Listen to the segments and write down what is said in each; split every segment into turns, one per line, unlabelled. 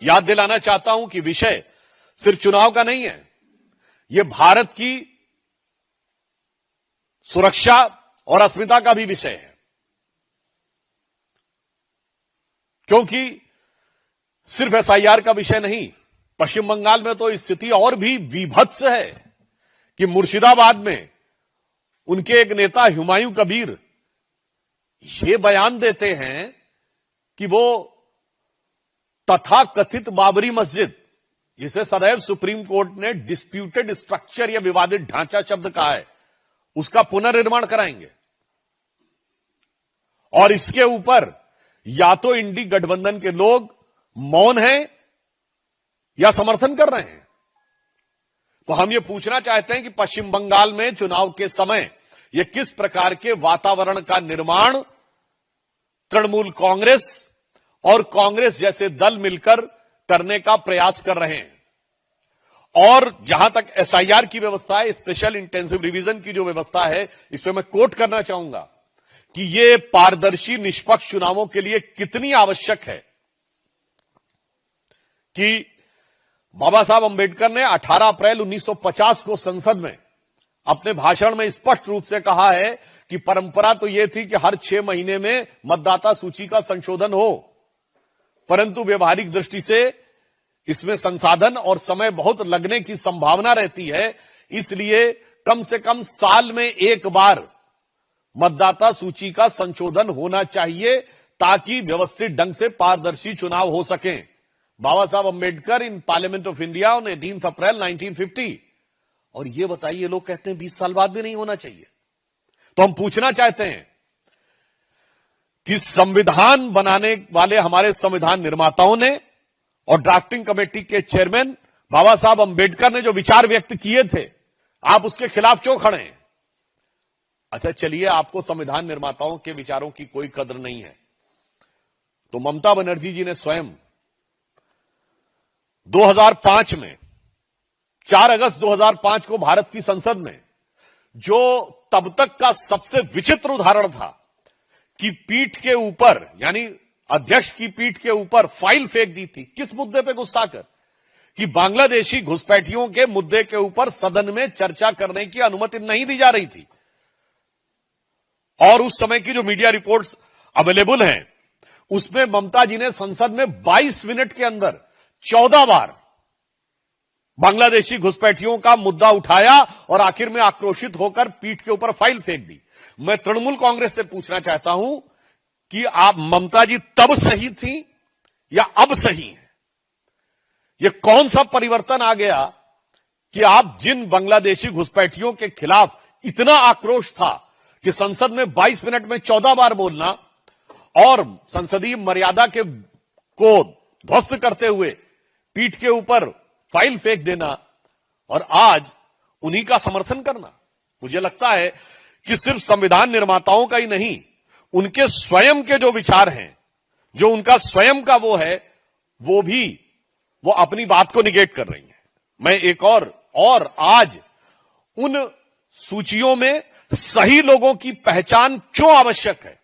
याद दिलाना चाहता हूं कि विषय सिर्फ चुनाव का नहीं है, यह भारत की सुरक्षा और अस्मिता का भी विषय है। क्योंकि सिर्फ एसआईआर का विषय नहीं, पश्चिम बंगाल में तो स्थिति और भी विभत्स है कि मुर्शिदाबाद में उनके एक नेता हुमायूं कबीर ये बयान देते हैं कि वो तथाकथित बाबरी मस्जिद, जिसे सदैव सुप्रीम कोर्ट ने डिस्प्यूटेड स्ट्रक्चर या विवादित ढांचा शब्द कहा है, उसका पुनर्निर्माण कराएंगे। और इसके ऊपर या तो इंडी गठबंधन के लोग मौन हैं या समर्थन कर रहे हैं। तो हम ये पूछना चाहते हैं कि पश्चिम बंगाल में चुनाव के समय ये किस प्रकार के वातावरण का निर्माण तृणमूल कांग्रेस और कांग्रेस जैसे दल मिलकर करने का प्रयास कर रहे हैं। और जहां तक एसआईआर की व्यवस्था है, स्पेशल इंटेंसिव रिवीजन की जो व्यवस्था है, इस पर मैं कोट करना चाहूंगा कि ये पारदर्शी निष्पक्ष चुनावों के लिए कितनी आवश्यक है कि बाबा साहब अंबेडकर ने 18 अप्रैल 1950 को संसद में अपने भाषण में स्पष्ट रूप से कहा है कि परंपरा तो यह थी कि हर 6 महीने में मतदाता सूची का संशोधन हो, परंतु व्यवहारिक दृष्टि से इसमें संसाधन और समय बहुत लगने की संभावना रहती है, इसलिए कम से कम साल में एक बार मतदाता सूची का संशोधन होना चाहिए ताकि व्यवस्थित ढंग से पारदर्शी चुनाव हो सकें। बाबा साहब Ambedkar in parliament of India on 18 अप्रैल 1950। और ये बताइए, लोग कहते हैं 20 साल बाद भी नहीं होना चाहिए। तो हम पूछना चाहते हैं कि संविधान बनाने वाले हमारे संविधान निर्माताओं ने और ड्राफ्टिंग कमेटी के चेयरमैन बाबा साहब अंबेडकर ने जो विचार व्यक्त किए थे, आप उसके खिलाफ क्यों खड़े हैं? अच्छा चलिए, आपको संविधान निर्माताओं के विचारों की कोई कदर नहीं है, तो ममता बनर्जी जी ने स्वयं 2005 में 4 अगस्त 2005 को भारत की संसद में जो तब तक का सबसे विचित्र उदाहरण था कि पीठ के ऊपर, यानी अध्यक्ष की पीठ के ऊपर फाइल फेंक दी थी। किस मुद्दे पे गुस्सा कर? कि बांग्लादेशी घुसपैठियों के मुद्दे के ऊपर सदन में चर्चा करने की अनुमति नहीं दी जा रही थी। और उस समय की जो मीडिया रिपोर्ट्स अवेलेबल हैं, उसमें ममता जी ने संसद में 22 मिनट के अंदर 14 बार बांग्लादेशी घुसपैठियों का मुद्दा उठाया और आखिर में आक्रोशित होकर पीठ के ऊपर फाइल फेंक दी। मैं तृणमूल कांग्रेस से पूछना चाहता हूं कि आप ममता जी तब सही थी या अब सही हैं? यह कौन सा परिवर्तन आ गया कि आप जिन बांग्लादेशी घुसपैठियों के खिलाफ इतना आक्रोश था कि संसद में 22 मिनट में 14 बार बोलना और संसदीय मर्यादा को ध्वस्त करते हुए पीठ के ऊपर फाइल फेंक देना और आज उन्हीं का समर्थन करना। मुझे लगता है कि सिर्फ संविधान निर्माताओं का ही नहीं, उनके स्वयं के जो विचार हैं, जो उनका स्वयं का वो है, वो अपनी बात को निगेट कर रही हैं। मैं एक और आज उन सूचियों में सही लोगों की पहचान क्यों आवश्यक है,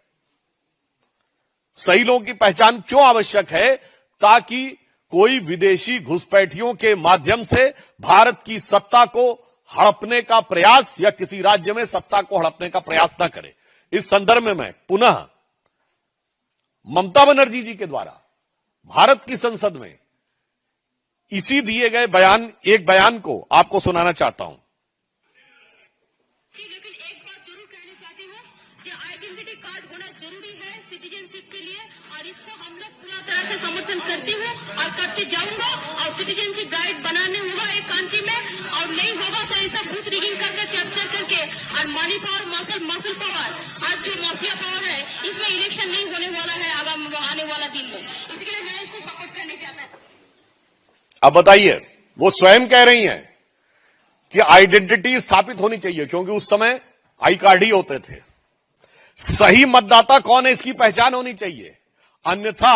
सही लोगों की पहचान क्यों आवश्यक है, ताकि कोई विदेशी घुसपैठियों के माध्यम से भारत की सत्ता को हड़पने का प्रयास या किसी राज्य में सत्ता को हड़पने का प्रयास न करे। इस संदर्भ में मैं पुनः ममता बनर्जी जी के द्वारा भारत की संसद में इसी दिए गए एक बयान को आपको सुनाना चाहता हूं।
लेकिन एक बात जरूर कहना चाहती हूँ कि आइडेंटिटी कार्ड होना जरूरी है सिटीजनशिप के लिए, और इसको हम लोग पूरा तरह से समर्थन करती हूँ और करते जाऊंगा। और सिटीजनशिप गाइड बनाने होगा एक कंट्री में, और नहीं होगा तो ऐसा बूथ रिगिंग करके कैप्चर करके और मनी पावर मसल पावर, आज जो माफिया पावर है, इसमें इलेक्शन नहीं होने वाला है आने वाला दिन में। इसके लिए मैं इसको सपोर्ट करना चाहता हूँ।
अब बताइए, वो स्वयं कह रही हैं कि आइडेंटिटी स्थापित होनी चाहिए, क्योंकि उस समय आई कार्ड ही होते थे। सही मतदाता कौन है, इसकी पहचान होनी चाहिए, अन्यथा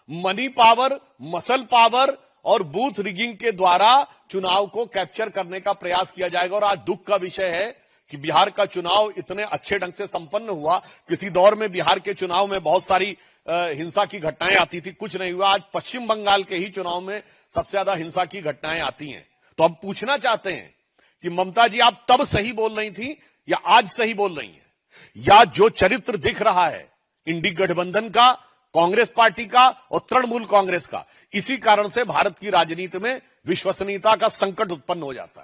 मनी पावर, मसल पावर और बूथ रिगिंग के द्वारा चुनाव को कैप्चर करने का प्रयास किया जाएगा। और आज दुख का विषय है कि बिहार का चुनाव इतने अच्छे ढंग से संपन्न हुआ। किसी दौर में बिहार के चुनाव में बहुत सारी हिंसा की घटनाएं आती थी, कुछ नहीं हुआ। आज पश्चिम बंगाल के ही चुनाव में सबसे ज्यादा हिंसा की घटनाएं आती हैं। तो हम पूछना चाहते हैं कि ममता जी, आप तब सही बोल रही थी या आज सही बोल रही हैं? या जो चरित्र दिख रहा है इंडी गठबंधन का, कांग्रेस पार्टी का और तृणमूल कांग्रेस का, इसी कारण से भारत की राजनीति में विश्वसनीयता का संकट उत्पन्न हो जाता है।